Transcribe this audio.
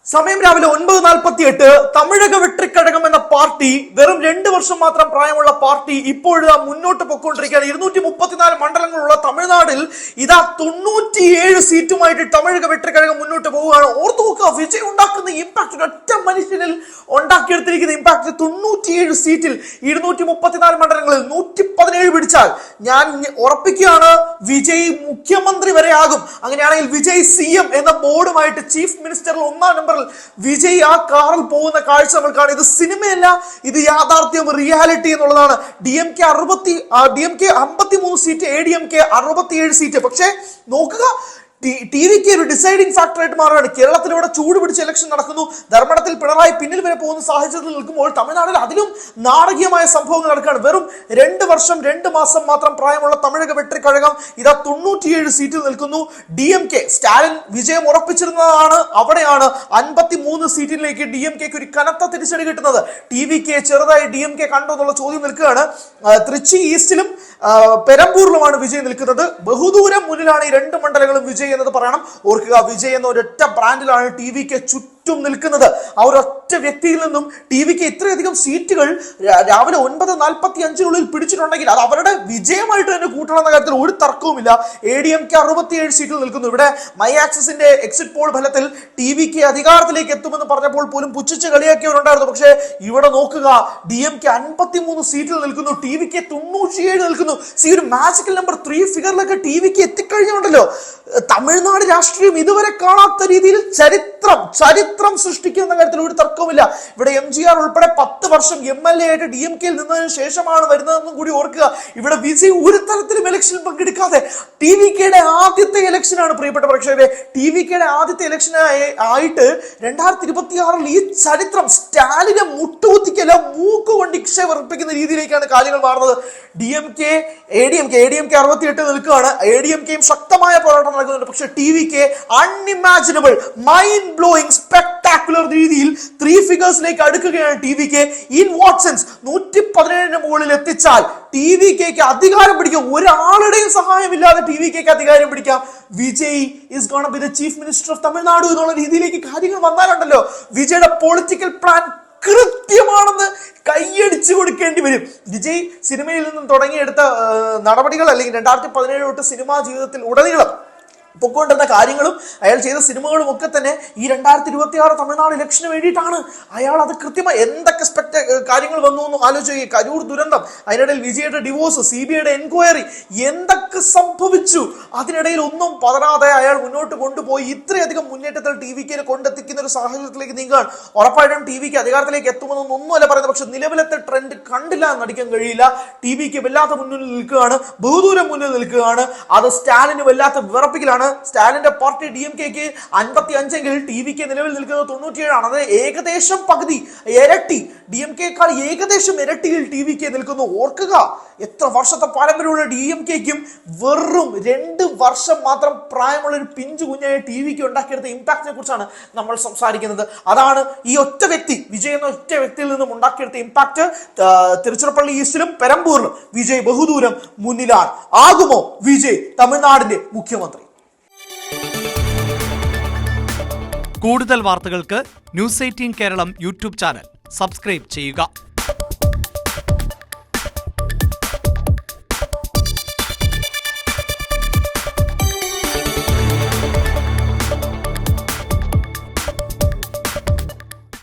സമയം രാവിലെ 9:48. തമിഴക വെട്രിക്കഴകം എന്ന പാർട്ടി, വെറും 2 വർഷം മാത്രം പ്രായമുള്ള പാർട്ടി, ഇപ്പോഴാ മുന്നോട്ട് പൊയ്ക്കൊണ്ടിരിക്കുകയാണ്. 234 മണ്ഡലങ്ങളുള്ള തമിഴ്നാടിൽ ഇതാ 97 സീറ്റുമായിട്ട് തമിഴക വെട്രിക്കഴകം മുന്നോട്ട് പോവുകയാണ്. ഓർത്തു നോക്കുക, വിജയ് ഉണ്ടാക്കുന്ന ഇമ്പാക്ട്, ഒറ്റ മനുഷ്യനിൽ ഉണ്ടാക്കിയെടുത്തിരിക്കുന്ന ഇമ്പാക്ട്. 97 സീറ്റിൽ 234 മണ്ഡലങ്ങളിൽ 117 പിടിച്ചാൽ ഞാൻ ഉറപ്പിക്കുകയാണ് വിജയ് മുഖ്യമന്ത്രി വരെ ആകും. അങ്ങനെയാണെങ്കിൽ വിജയ് CM എന്ന ബോർഡുമായിട്ട് ചീഫ് മിനിസ്റ്ററിൽ 1ാം നമ്പർ വിജയ് ആ കാറിൽ പോകുന്ന കാഴ്ച നമ്മൾ കാണും. ഇത് സിനിമയല്ല, ഇത് യാഥാർത്ഥ്യം, റിയാലിറ്റി എന്നുള്ളതാണ്. DMK 53 seat, ADMK 67 seat. പക്ഷേ നോക്കുക, TVK ഒരു ഡിസൈഡിംഗ് ഫാക്ടറായിട്ട് മാറുകയാണ്. കേരളത്തിലൂടെ ചൂട് പിടിച്ച ഇലക്ഷൻ നടക്കുന്നു. ധർമ്മടത്തിൽ പിണറായി പിന്നിൽ വരെ പോകുന്ന സാഹചര്യത്തിൽ നിൽക്കുമ്പോൾ തമിഴ്നാട്ടിൽ അതിലും നാടകീയമായ സംഭവങ്ങൾ നടക്കുകയാണ്. വെറും 2 വർഷം 2 മാസം മാത്രം പ്രായമുള്ള തമിഴക വെട്രിക്കഴകം ഇതാ 97 സീറ്റിൽ നിൽക്കുന്നു. DMK സ്റ്റാലിൻ വിജയം ഉറപ്പിച്ചിരുന്നതാണ്. അവിടെയാണ് 53 സീറ്റിലേക്ക് DMKക്ക് ഒരു കനത്ത തിരിച്ചടി കിട്ടുന്നത്. TVK ചെറുതായി DMK കണ്ടോ എന്നുള്ള ചോദ്യം നിൽക്കുകയാണ്. തൃച്ചി ഈസ്റ്റിലും പെരമ്പൂരിലുമാണ് വിജയ് നിൽക്കുന്നത്. ബഹുദൂരം മുന്നിലാണ് ഈ 2 മണ്ഡലങ്ങളും വിജയ് എന്നത് പറയണം. ഓർക്കുക, വിജയ് എന്ന ഒരൊറ്റ ബ്രാൻഡിലാണ് TVK ചുറ്റും നിൽക്കുന്നത്. ആ ഒരൊറ്റ വ്യക്തിയിൽ നിന്നും TVK ഇത്രയധികം സീറ്റുകൾ രാവിലെ 9:45 പിടിച്ചിട്ടുണ്ടെങ്കിൽ അത് അവരുടെ വിജയമായിട്ട് തന്നെ കൂട്ടണം എന്ന കാര്യത്തിൽ ഒരു തർക്കവുമില്ല. ADMK 67 സീറ്റിൽ നിൽക്കുന്നു. ഇവിടെ മൈ ആക്സസിന്റെ എക്സിറ്റ് പോൾ ഫലത്തിൽ TVK അധികാരത്തിലേക്ക് എത്തുമെന്ന് പറഞ്ഞപ്പോൾ പോലും പുച്ഛിച്ച് കളിയാക്കിയവരുണ്ടായിരുന്നു. പക്ഷേ ഇവിടെ നോക്കുക, DMK 53 സീറ്റിൽ നിൽക്കുന്നു, TVK 97 നിൽക്കുന്നു. ഒരു മാജിക്കൽ നമ്പർ 3 ഫിഗറിലൊക്കെ TVK എത്തിക്കഴിഞ്ഞുണ്ടല്ലോ. തമിഴ്നാട് രാഷ്ട്രീയം ഇതുവരെ കാണാത്ത രീതിയിൽ ചരിത്രം സൃഷ്ടിക്കുന്ന കാര്യത്തിൽ ഒരു തർക്കവുമില്ല. ഇവിടെ MGR ഉൾപ്പെടെ 10 വർഷം MLA ആയിട്ട് DMKയിൽ നിന്നതിന് ശേഷമാണ് വരുന്നതെന്നും കൂടി ഓർക്കുക. ഇവിടെ വിജയ് ഒരു തരത്തിലും ഇലക്ഷനിൽ പങ്കെടുക്കാതെ TVKയുടെ ആദ്യത്തെ ഇലക്ഷനാണ്. പ്രിയപ്പെട്ട പ്രേക്ഷകരെ, TVKയുടെ ആദ്യത്തെ ഇലക്ഷൻ ആയിട്ട് 2026 ഈ ചരിത്രം സ്റ്റാലിനെ മുട്ടുകുത്തിക്കല്ല മൂക്കുകൊണ്ട് ഇക്ഷ വെറുപ്പിക്കുന്ന രീതിയിലേക്കാണ് കാര്യങ്ങൾ മാറുന്നത്. ADMK 68 നിൽക്കുകയാണ്. ADMKയും ശക്തമായ പോരാട്ടം നടക്കുന്നുണ്ട്. പക്ഷെ TVK unimaginable, mind blowing, spectacular രീതിയിൽ 3 ഫിഗേഴ്സിലേക്ക് അടുക്കുകയാണ്. TVK ഇൻ വാട്ട് സെൻസ് 117 മുകളിൽ എത്തിച്ചാൽ TVKക്ക് അധികാരം പിടിക്കാം. ഒരാളുടെയും സഹായമില്ലാതെ TVKക്ക് അധികാരം പിടിക്കാം. Vijay is gonna B the chief minister of Tamil Nadu എന്നുള്ള രീതിയിലേക്ക് കാര്യങ്ങൾ വന്നാലുണ്ടല്ലോ, വിജയുടെ പൊളിറ്റിക്കൽ പ്ലാൻ കൃത്യമാണെന്ന് കൈയടിച്ചു കൊടുക്കേണ്ടി വരും. വിജയ് സിനിമയിൽ നിന്നും തുടങ്ങിയെടുത്ത നടപടികൾ, അല്ലെങ്കിൽ 2017 തൊട്ട് സിനിമാ ജീവിതത്തിൽ ഉടനീളം പൊക്കൊണ്ടിരുന്ന കാര്യങ്ങളും അയാൾ ചെയ്ത സിനിമകളും ഒക്കെ തന്നെ ഈ 2026 തമിഴ്നാട് ഇലക്ഷന് വേണ്ടിയിട്ടാണ്. അയാൾ അത് കൃത്യമായി എന്തൊക്കെ കാര്യങ്ങൾ വന്നു എന്ന് ആലോചിക്കുക. കരൂർ ദുരന്തം, അതിനിടയിൽ വിജയുടെ ഡിവോഴ്സ്, CBIയുടെ എൻക്വയറി, എന്തൊക്കെ സംഭവിച്ചു. അതിനിടയിൽ ഒന്നും പതറാതെ അയാൾ മുന്നോട്ട് കൊണ്ടുപോയി ഇത്രയധികം മുന്നേറ്റത്തിൽ TVKനെ കൊണ്ടെത്തിക്കുന്ന ഒരു സാഹചര്യത്തിലേക്ക് നീങ്ങുകയാണ്. ഉറപ്പായിട്ടും TVK അധികാരത്തിലേക്ക് എത്തുമെന്നൊന്നുമല്ല പറയുന്നത്. പക്ഷെ നിലവിലത്തെ ട്രെൻഡ് കണ്ടില്ല എന്ന് നടിക്കാൻ കഴിയില്ല. TVK വല്ലാത്ത മുന്നിൽ നിൽക്കുകയാണ്, ബഹുദൂരം മുന്നിൽ നിൽക്കുകയാണ്. അത് സ്റ്റാലിന് വല്ലാത്ത വിറപ്പിക്കലാണ്. സ്റ്റാലിന്റെ പാർട്ടി DMKക്ക് 55എങ്കിൽ TVK നിലവിൽ നിൽക്കുന്നത് 97 ആണ്. അത് ഏകദേശം പകുതി, ഇരട്ടി. DMKക്കാൾ ഏകദേശം ഇരട്ടിയിൽ TVK നിൽക്കുന്നു. ഓർക്കുക, എത്ര വർഷത്തെ പാരമ്പര്യമുള്ള DMKക്കും വെറും 2 വർഷം മാത്രം പ്രായമുള്ള ഒരു പിഞ്ചു കുഞ്ഞായ TVK ഉണ്ടാക്കിയെടുത്ത ഇമ്പാക്റ്റിനെ കുറിച്ചാണ് നമ്മൾ സംസാരിക്കുന്നത്. അതാണ് ഈ ഒറ്റ വ്യക്തി, വിജയ് എന്ന ഒറ്റ വ്യക്തിയിൽ നിന്നും ഉണ്ടാക്കിയെടുത്ത ഇമ്പാക്ട്. തിരുച്ചിറപ്പള്ളി ഈസ്റ്റിലും പെരമ്പൂരിലും വിജയ് ബഹുദൂരം മുന്നിലാണ്. ആകുമോ വിജയ് തമിഴ്നാടിന്റെ മുഖ്യമന്ത്രി? കൂടുതൽ വാർത്തകൾക്ക് News 18 Keralam YouTube channel subscribe ചെയ്യുക.